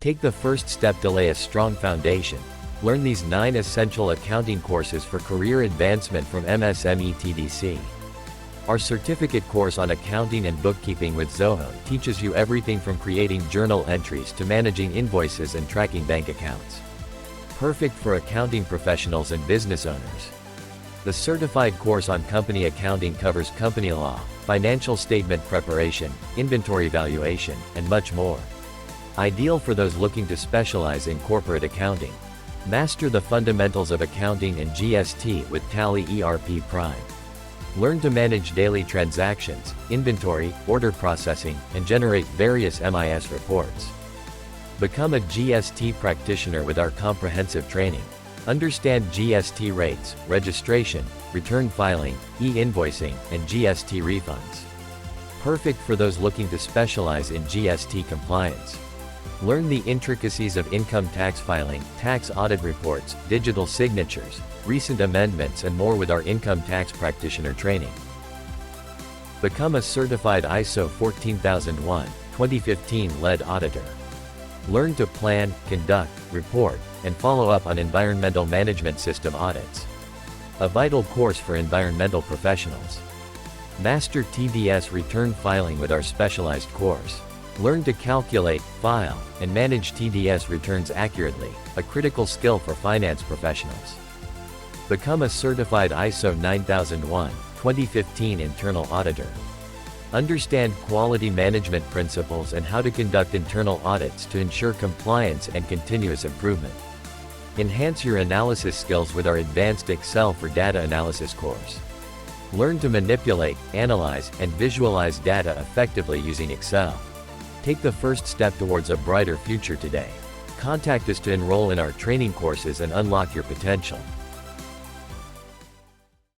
Take the first step to lay a strong foundation. Learn these 9 essential accounting courses for career advancement from MSME TDC. Our certificate course on accounting and bookkeeping with Zoho teaches you everything from creating journal entries to managing invoices and tracking bank accounts. Perfect for accounting professionals and business owners. The certified course on company accounting covers company law, financial statement preparation, inventory valuation, and much more. Ideal for those looking to specialize in corporate accounting. Master the fundamentals of accounting and GST with Tally ERP Prime. Learn to manage daily transactions, inventory, order processing, and generate various MIS reports. Become a GST practitioner with our comprehensive training. Understand GST rates, registration, return filing, e-invoicing, and GST refunds. Perfect for those looking to specialize in GST compliance. Learn the intricacies of income tax filing, tax audit reports, digital signatures, recent amendments, and more with our income tax practitioner training. Become a certified ISO 14001:2015 lead auditor. Learn to plan, conduct, report, and follow up on environmental management system audits. A vital course for environmental professionals. Master TDS return filing with our specialized course. Learn to calculate, file, and manage TDS returns accurately, a critical skill for finance professionals. Become a certified ISO 9001:2015 internal auditor. Understand quality management principles and how to conduct internal audits to ensure compliance and continuous improvement. Enhance your analysis skills with our Advanced Excel for Data Analysis course. Learn to manipulate, analyze, and visualize data effectively using Excel. Take the first step towards a brighter future today. Contact us to enroll in our training courses and unlock your potential.